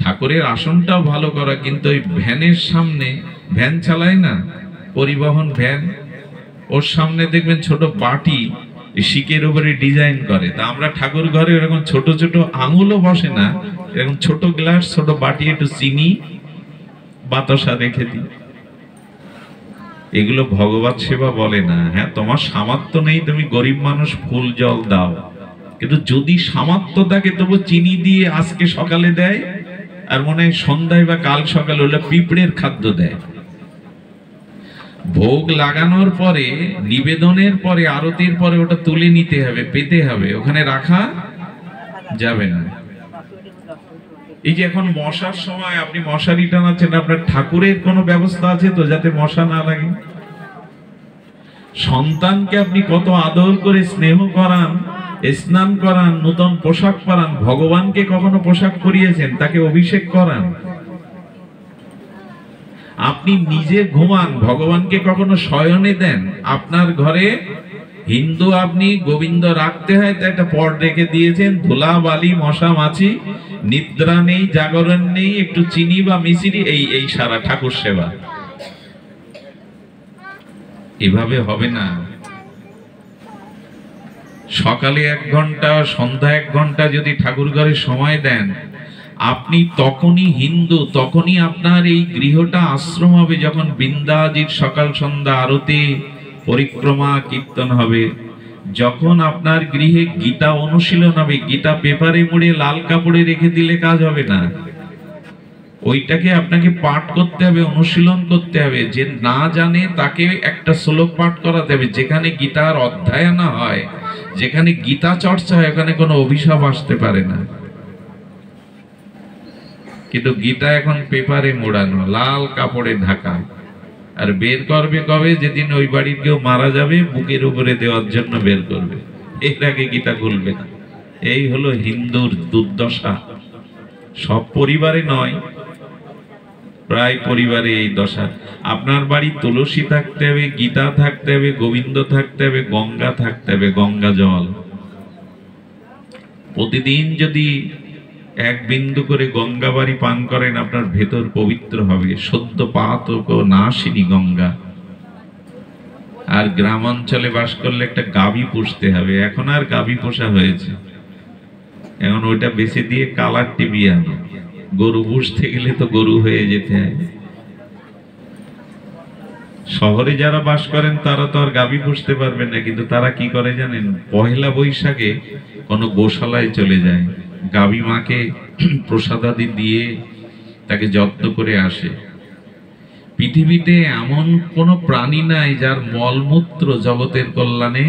ঠাকুরের আসনটাও ভালো করা, কিন্তু ওই ভ্যানের সামনে, ভ্যান চালায় না, পরিবহন ভ্যান, ওর সামনে দেখবেন ছোট বাটি শিকের উপরে ডিজাইন করে। তা আমরা ঠাকুর ঘরে এরকম ছোট ছোট আঙুলও বসে না, এরকম ছোট গ্লাস, ছোট বাটি, একটু চিনি, বাতাসা রেখে দিই। এগুলো ভগবত সেবা বলে না। হ্যাঁ, তোমার সামর্থ্য নেই, তুমি গরিব মানুষ, ফুল জল দাও, কিন্তু যদি সামর্থ্য থাকে তবু চিনি দিয়ে আজকে সকালে দেয়, আর মনে হয় সন্ধ্যায় বা কাল সকালে হলে পিঁপড়ের খাদ্য দেয়। ভোগ লাগানোর পরে, নিবেদনের পরে, আরতির পরে ওটা তুলে নিতে হবে, পেতে হবে, ওখানে রাখা যাবে না। এই যে এখন মশার সময় আপনি মশারি টানাচ্ছেন, আপনার ঠাকুরের কোনো ব্যবস্থা আছে তো যাতে মশা না লাগে? সন্তানকে আপনি কত আদর করে স্নেহ করান, স্নান করান, নতুন পোশাক পরান। ভগবানকে কখনো পোশাক পরিয়েছেন? তাকে অভিষেক করান। আপনি নিজে ঘুমান, ভগবানকে কখনো শয়নে দেন? আপনার ঘরে হিন্দু আপনি গোবিন্দ রাখতে হয়, তো একটা পট রেখে দিয়েছেন, ধুলা বালি মশা মাছি, নিদ্রা নেই, জাগরণ নেই, একটু চিনি বা মিশ্রি, এই সারা ঠাকুর সেবা। এভাবে হবে না। সকালে 1 ঘন্টা, সন্ধ্যা 1 ঘন্টা যদি ঠাকুর ঘরে সময় দেন, আপনি তখনই হিন্দু, তখনই আপনার এই গৃহটা আশ্রম হবে, যখন বৃন্দাজির সকাল সন্ধ্যা আরতি, পরিক্রমা, কীর্তন হবে। যখন আপনার গৃহে গীতা অনুশীলন হবে, গীতা পেপারে মুড়ে লাল কাপড়ে রেখে দিলে কাজ হবে না, ওইটাকে আপনাকে পাঠ করতে হবে, অনুশীলন করতে হবে। যে না জানে তাকে একটা শ্লোক পাঠ করাতে হবে। যেখানে গীতার অধ্যয়ন হয়, যেখানে গীতা চর্চা হয়, ওখানে কোনো অভিশাপ আসতে পারে না। কিন্তু গীতা এখন পেপারে মোড়ানো, লাল কাপড়ে ঢাকা, আর বের করবে কবে? যেদিন ওই বাড়ির কেউ মারা যাবে, বুকের উপরে দেওয়ার জন্য বের করবে, এর আগে গীতা খুলবে না। এই হলো হিন্দুর দুর্দশা। সব পরিবারে নয়, প্রায় পরিবারে এই দশা। আপনার বাড়ি তুলসী থাকতে হবে, গীতা থাকতে হবে, গোবিন্দ থাকতে হবে, গঙ্গা থাকতে হবে, গঙ্গা জল। প্রতিদিন যদি 1 বিন্দু করে গঙ্গা বাড়ি পান করেন, আপনার ভেতর পবিত্র হবে। সদ্য পাতক নাশিনী গঙ্গা। আর গ্রাম অঞ্চলে বাস করলে একটা গাভী পুষতে হবে। এখন আর গাভী পোষা হয়েছে, এখন ওইটা বেঁচে দিয়ে কালার টিভি আনো। গরু পুষতে গেলে তো গরু হয়ে যেতে হয়। শহরে যারা বাস করেন তারা তো আর গাভী পুষতে পারবেন না, কিন্তু তারা কি করে জানেন? পহেলা বৈশাখে কোনো গোশালায় চলে যায়, গাভী মাকে প্রসাদাদি দিয়ে তাকে যত্ন করে আসে। পৃথিবীতে এমন কোনো প্রাণী নাই যার মলমূত্র জগতের কল্যাণে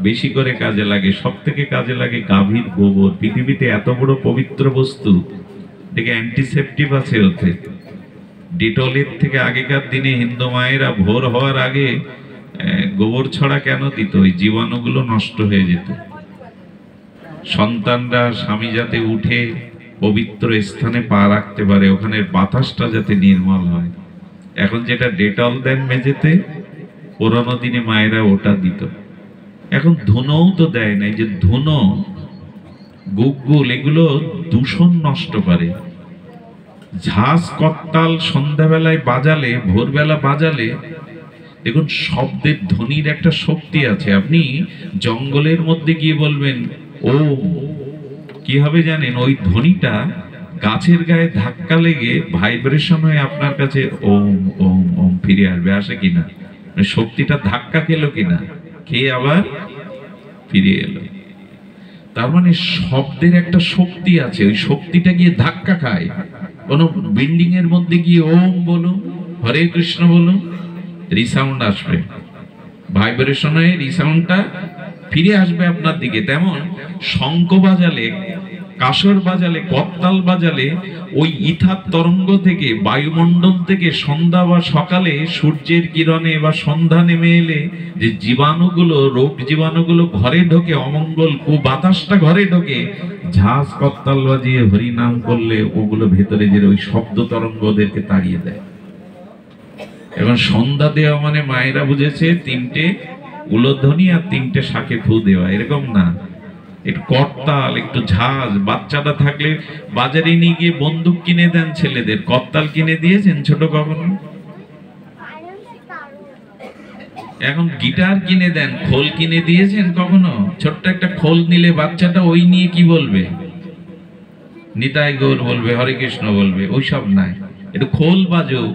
বেশি করে কাজে লাগে। সব থেকে কাজে লাগে গাভীর গোবর। পৃথিবীতে এত বড় পবিত্র বস্তু, দেখে অ্যান্টিসেপটিভ আছে ওতে। ডিটলের থেকে আগেকার দিনে হিন্দু মায়েরা ভোর হওয়ার আগে গোবর ছড়া কেন দিত? ওই জীবাণুগুলো নষ্ট হয়ে যেত। সন্তানরা, স্বামী যাতে উঠে পবিত্র স্থানে পা রাখতে পারে, ওখানের বাতাসটা যাতে নির্মল হয়। এখন যেটা ডেটল দেন মেঝেতে, পুরোনো দিনে মায়েরা ওটা দিত। এখন ধুনোও তো দেয় না। এই যে ধুনো, গুগগুল, এগুলো দূষণ নষ্ট করে। ঝাঁজ করতাল সন্ধ্যাবেলায় বাজালে, ভোরবেলা বাজালে, দেখুন শব্দের ধ্বনির একটা শক্তি আছে। আপনি জঙ্গলের মধ্যে গিয়ে বলবেন ওম, কি হবে জানেন? ওই ধ্বনিটা গাছের গায়ে ধাক্কা লেগে ভাইব্রেশন হয়ে আপনার কাছে ওম ওম ওম ফিরে আসবে। আসে কিনা? শক্তিটা ধাক্কা খেলো কিনা, খেয়ে আবার ফিরে এলো। তার মানে শব্দের একটা শক্তি আছে, ওই শক্তিটা গিয়ে ধাক্কা খায়। কোন বিল্ডিং এর মধ্যে গিয়ে ওম বলুন, হরে কৃষ্ণ বলুন, রিসাউন্ড আসবে, ভাইব্রেশন হয়ে রিসাউন্ডটা ফিরে আসবে আপনার দিকে। তেমন শঙ্খ বাজালে, কাসর বাজালে, করতাল বাজালে, ওই ইথার তরঙ্গ থেকে, বায়ুমণ্ডল থেকে সন্ধ্যা বা সকালে সূর্যের কিরণে বা সন্ধ্যা নেমে এলে যে জীবাণুগুলো, রোগ জীবাণুগুলো ঘরে ঢোকে, অমঙ্গল বাতাসটা ঘরে ঢোকে, ঝাঁজ করতাল বাজিয়ে হরিনাম করলে ওগুলো ভেতরে যে ওই শব্দ তরঙ্গ ওদেরকে তাড়িয়ে দেয়। এখন সন্ধ্যা দেওয়া মানে মায়েরা বুঝেছে 3টে উলোধ্বনি আর 3টে শাকে ফু দেওয়া, এরকম না। একটু করতাল, একটু ঝাঁজ। বাচ্চাটা থাকলে বাজারে নিয়ে গিয়ে বন্দুক কিনে দেন ছেলেদের, করতাল কিনে দিয়েছেন ছোট কখনো? এখন গিটার কিনে দেন, খোল কিনে দিয়েছেন কখনো? ছোট্ট একটা খোল নিলে বাচ্চাটা ওই নিয়ে কি বলবে? নিতাই গৌর বলবে, হরে কৃষ্ণ বলবে। ওইসব নাই, একটু খোল বাজুক,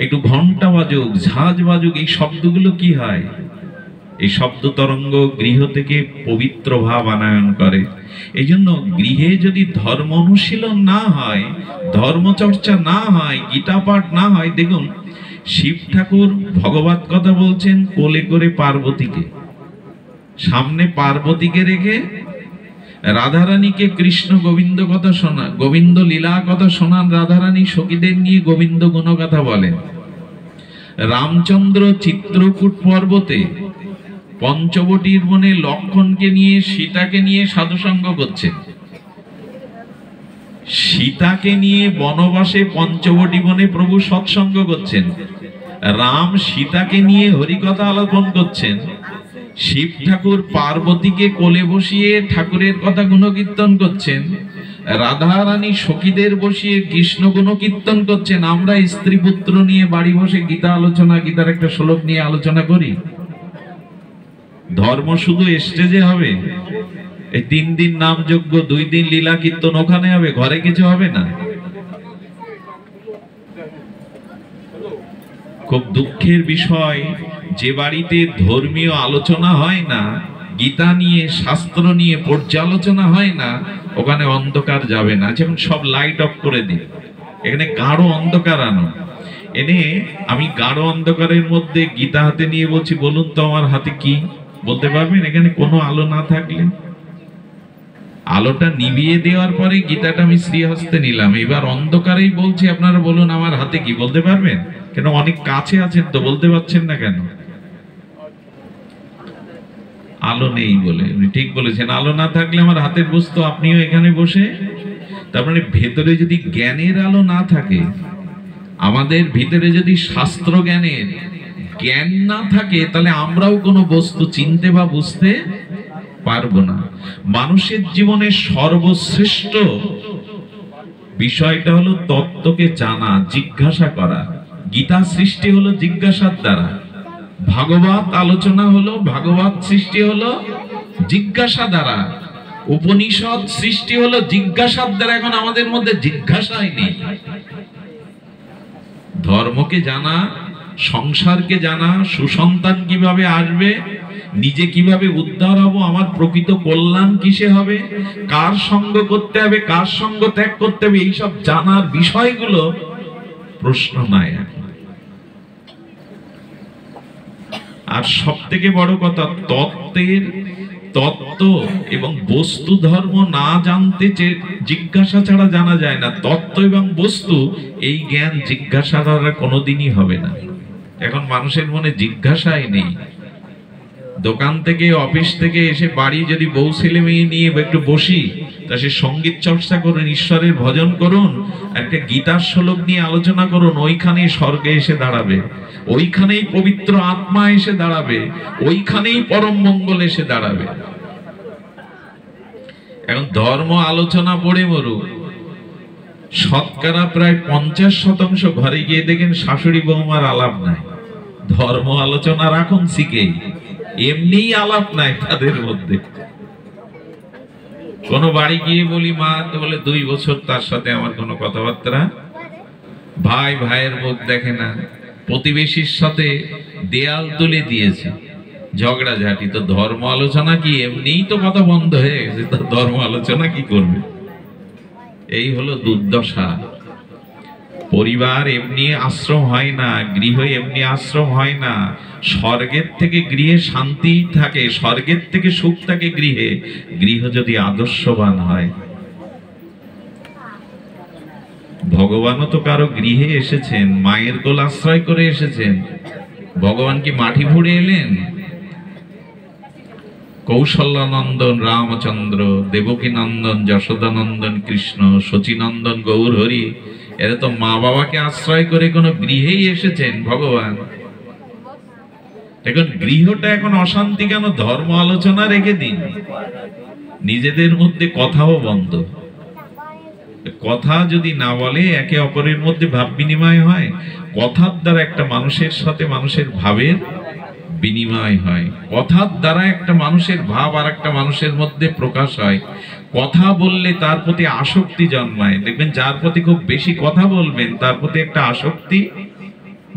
একটু ঘন্টা বাজুক, ঝাঁজ বাজুক। এই শব্দগুলো কি হয়? এই শব্দ তরঙ্গ গৃহ থেকে পবিত্র ভাব আনায়ন করে। এই জন্য গৃহে যদি ধর্ম অনুশীলন না হয়, ধর্মচর্চা না হয়, গীতা পাঠ না হয়, দেখুন শিব ঠাকুর ভগবত কথা বলছেন কোলে করে পার্বতীকে, সামনে পার্বতীকে রেখে রাধারানীকে কৃষ্ণ গোবিন্দ কথা শোনা, গোবিন্দ লীলা কথা শোনান। রাধারানী সখীদের নিয়ে গোবিন্দ গুণ কথা বলেন। রামচন্দ্র চিত্রকূট পর্বতে পঞ্চবটির বনে লক্ষণকে নিয়ে, সীতাকে নিয়ে সাধুসঙ্গ করছেন। সীতাকে নিয়ে বনবাসে পঞ্চবটি বনে প্রভু সৎসঙ্গ করছেন। রাম সীতাকে নিয়ে হরিকথা আলাপন করছেন। শিব ঠাকুর পার্বতীকে কোলে বসিয়ে ঠাকুরের কথা গুণকীর্তন করছেন। রাধা রানী সখীদের বসিয়ে কৃষ্ণ গুণকীর্তন করছেন। আমরা স্ত্রী পুত্র নিয়ে বাড়ি বসে গীতা আলোচনা, গীতার একটা শ্লোক নিয়ে আলোচনা করি। ধর্ম শুধু স্টেজে হবে, এই 3 দিন নাম যজ্ঞ, 2 দিন লীলা কীর্তন ওখানে হবে, ঘরে কিছু হবে না। খুব দুঃখের বিষয়, যে বাড়িতে ধর্মীয় আলোচনা হয় না, গীতা নিয়ে শাস্ত্র নিয়ে পর্যালোচনা হয় না, ওখানে অন্ধকার যাবে না। যেমন সব লাইট অফ করে দিন, এখানে গাঢ় অন্ধকার আনো। এনে আমি গাঢ় অন্ধকারের মধ্যে গীতা হাতে নিয়ে বলছি, বলুন তো আমার হাতে কি? বলতে পারবেন? এখানে কোনো আলো না থাকলে। আলোটা নিভিয়ে দেওয়ার পরে গীতাটা আমি শ্রীহস্তে নিলাম, এবার অন্ধকারেই বলছি, আপনারা বলুন আমার হাতে কি? বলতে পারবেন? কেন অনেক কাছে আছেন তো বলতে পারছেন না কেন? আলো নেই বলে। ঠিক বলেছেন, আলো না থাকলে আমার হাতের বস্তু, আপনিও এখানে বসে। তার মানে ভেতরে যদি জ্ঞানের আলো না থাকে, আমাদের ভিতরে যদি শাস্ত্র জ্ঞানের জ্ঞান না থাকে, তাহলে আমরাও কোনো বস্তু চিনতে বা বুঝতে পারবো না। মানুষের জীবনে সর্বশ্রেষ্ঠ বিষয়টা হলো তত্ত্বকে জানা, জিজ্ঞাসা করা। গীতা সৃষ্টি হলো জিজ্ঞাসার দ্বারা, ভাগবত আলোচনা হলো, ভাগবত সৃষ্টি হলো জিজ্ঞাসা দ্বারা, উপনিষদ সৃষ্টি হলো জিজ্ঞাসার দ্বারা। এখন আমাদের মধ্যে জিজ্ঞাসাই নেই। ধর্মকে জানা, সংসারকে জানা, সুসন্তান কিভাবে আসবে, নিজে কিভাবে উদ্ধার হব, আমার প্রকৃত কল্যাণ কিসে হবে, কার সঙ্গ করতে হবে, কার সঙ্গ ত্যাগ করতে হবে, এইসব জানার বিষয়গুলো প্রশ্ন নাই এখন। আর সব থেকে বড় কথা, তত্ত্ব এবং বস্তু ধর্ম না জানতে, জিজ্ঞাসা ছাড়া জানা যায় না। তত্ত্ব এবং বস্তু, এই জ্ঞান জিজ্ঞাসা দ্বারা কোনোদিনই হবে না। এখন মানুষের মনে জিজ্ঞাসাই নেই। দোকান থেকে, অফিস থেকে এসে বাড়ি যদি বউ ছেলে মেয়ে নিয়ে একটু বসি, তা সে সঙ্গীত চর্চা করুন, ঈশ্বরের ভজন করুন, একটা গীতার শ্লোক নিয়ে আলোচনা করুন, ওইখানেই স্বর্গে এসে দাঁড়াবে, ওইখানেই পবিত্র আত্মা এসে দাঁড়াবে, ওইখানেই পরম মঙ্গল এসে দাঁড়াবে। এখন ধর্ম আলোচনা পড়ে মরু, শতকরা প্রায় 50% ঘরে গিয়ে দেখেন শাশুড়ি বৌমার আলাপ নাই। ধর্ম আলোচনা রাখুন শিখেই, এমনি আলাপ নাই তাদের মধ্যে। কোন বাড়ি গিয়ে বলি, মা তো বলে 2 বছর তার সাথে আমার কোনো কথাবার্তা, ভাই ভাইয়ের মুখ দেখে না, প্রতিবেশীর সাথে দেয়াল তুলে দিয়েছে, ঝগড়াঝাটি। তো ধর্ম আলোচনা কি? এমনিই তো কথা বন্ধ হয়ে গেছে, তো ধর্ম আলোচনা কি করবে? এই হলো দুর্দশা। পরিবার এমনি আশ্রম হয় না, গৃহ এমনি আশ্রম হয় না। স্বর্গের থেকে গৃহে শান্তি থাকে, স্বর্গের থেকে সুখ থাকে গৃহে, গৃহ যদি আদর্শবান হয়। ভগবানও তো কারো গৃহে এসেছেন, মায়ের কোল আশ্রয় করে এসেছেন। ভগবান কি মাটি ফুঁড়ে এলেন? কৌশল্যানন্দন রামচন্দ্র, দেবকী নন্দন যশোদানন্দন কৃষ্ণ, শচীনন্দন গৌর হরি, এরা তো মা বাবাকে আশ্রয় করে কোনো গৃহেই এসেছেন ভগবান। এখন গৃহটা এখন অশান্তি কেন? ধর্ম আলোচনা রেখে দিন। নিজেদের মধ্যে কথাও বন্ধ। কথা যদি না বলে, একে অপরের মধ্যে ভাব বিনিময় হয়। কথার দ্বারা একটা মানুষের সাথে মানুষের ভাবের বিনিময় হয়। কথার দ্বারা একটা মানুষের ভাব আর একটা মানুষের মধ্যে প্রকাশ হয়। কথা বললে তার প্রতি আসক্তি জন্মায়। দেখবেন যার প্রতি খুব বেশি কথা বলবেন তার প্রতি একটা আসক্তি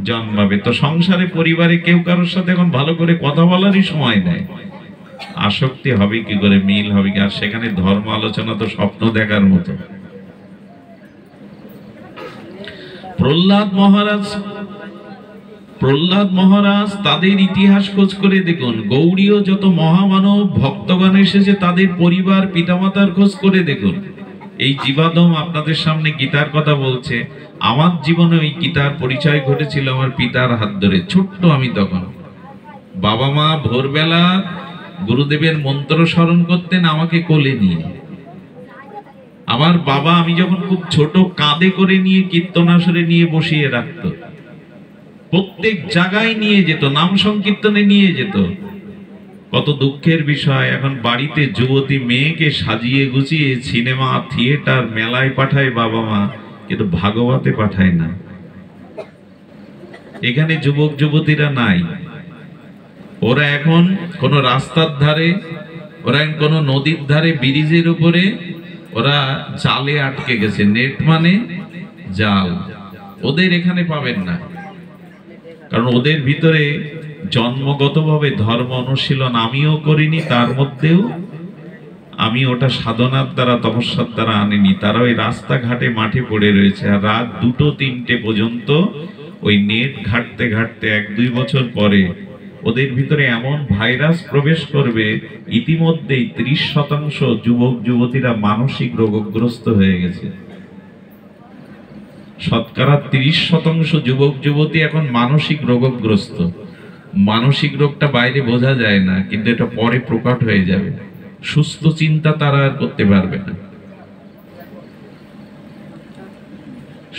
জন্মাবে। তো সংসারে পরিবারে কেউ কারোর সাথে এখন ভালো করে কথা বলারই সময় নেই। আসক্তি হবে কি করে, মিল হবে কি? আর সেখানে ধর্ম আলোচনা তো স্বপ্ন দেখার মতো। প্রহ্লাদ মহারাজ তাদের ইতিহাস খোঁজ করে দেখুন। গৌড়ীয় যত মহামানব ভক্তগণ এসেছে তাদের পরিবার পিতামাতার খোঁজ করে দেখুন। এই জীবাদম আপনাদের সামনে গীতার কথা বলছে। আমার জীবনে ওই গীতার পরিচয় ঘটেছিল আমার পিতার হাত ধরে। ছোট্ট আমি তখন, বাবা মা ভোরবেলা গুরুদেবের মন্ত্র স্মরণ করতেন আমাকে কোলে নিয়ে। আমার বাবা আমি যখন খুব ছোট কাঁধে করে নিয়ে কীর্তনাসরে নিয়ে বসিয়ে রাখত। প্রত্যেক জায়গায় নিয়ে যেত, নাম সংকীর্তনে নিয়ে যেত। কত দুঃখের বিষয়, এখন বাড়িতে যুবতী মেয়েকে সাজিয়ে গুছিয়ে সিনেমা, থিয়েটার, মেলায় পাঠায় বাবা মা, কিন্তু ভাগবতে পাঠায় না। এখানে যুবক যুবতীরা নাই। ওরা এখন কোন রাস্তার ধারে, ওরা কোন নদীর ধারে, ব্রিজের উপরে ওরা জালে আটকে গেছে। নেট মানে জাল। ওদের এখানে পাবেন না, কারণ ওদের ভিতরে জন্মগতভাবে ধর্ম অনুশীলন আমিও করিনি, তার মধ্যেও আমি ওটা সাধনার দ্বারা, তপস্যার দ্বারা আনিনি। তারা ওই রাস্তাঘাটে মাঠে পড়ে রয়েছে। আর রাত 2-3টে পর্যন্ত ওই নেট ঘাটতে ঘাটতে 1-2 বছর পরে ওদের ভিতরে এমন ভাইরাস প্রবেশ করবে, ইতিমধ্যেই 30% যুবক যুবতীরা মানসিক রোগগ্রস্ত হয়ে গেছে। শতকরা 30% যুবক যুবতী এখন মানসিক রোগগ্রস্ত। মানসিক রোগটা বাইরে বোঝা যায় না, কিন্তু এটা পরে প্রকট হয়ে যাবে। সুস্থ চিন্তা তারা আর করতে পারবে না।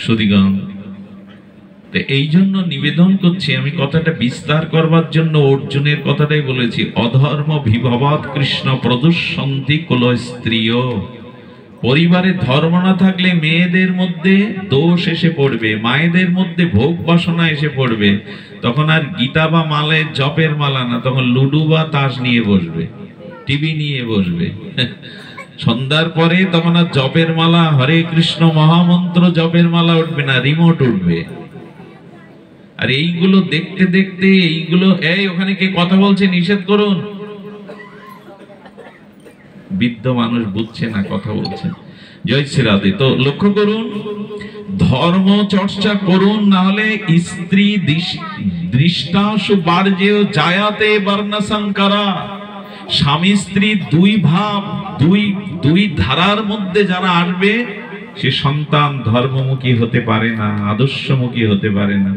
সুধীগণ, তো এই জন্য নিবেদন করছি, আমি কথাটা বিস্তার করবার জন্য অর্জুনের কথাটাই বলেছি। অধর্ম বিভবাৎ কৃষ্ণ প্রদুষন্তি কুল স্ত্রীয়। পরিবারে ধর্ম না থাকলে মেয়েদের মধ্যে দোষ এসে পড়বে, মায়েদের মধ্যে ভোগ বাসনা এসে পড়বে। তখন আর গীতা বা মালের জপের মালা না, তখন লুডু বা তাস নিয়ে বসবে, টিভি নিয়ে বসবে। সন্ধ্যার পরে তখন আর জপের মালা, হরে কৃষ্ণ মহামন্ত্র জপের মালা উঠবে না, রিমোট উঠবে। আর এইগুলো দেখতে দেখতে এইগুলো, এই ওখানে কে কথা বলছে নিষেধ করুন। বৃদ্ধ মানুষ বুঝছে না, কথা বলছে। জয় শ্রী রাধে। তো লক্ষ্য করুন, ধর্ম চর্চা করুন, না হলে স্ত্রী দৃষ্টাসু বার্জেয় জায়াতে বর্ণ সংকরা। স্বামী স্ত্রী দুই ভাব, দুই ধারার মধ্যে যারা আসবে, সে সন্তান ধর্মমুখী হতে পারে না, আদর্শমুখী হতে পারে না।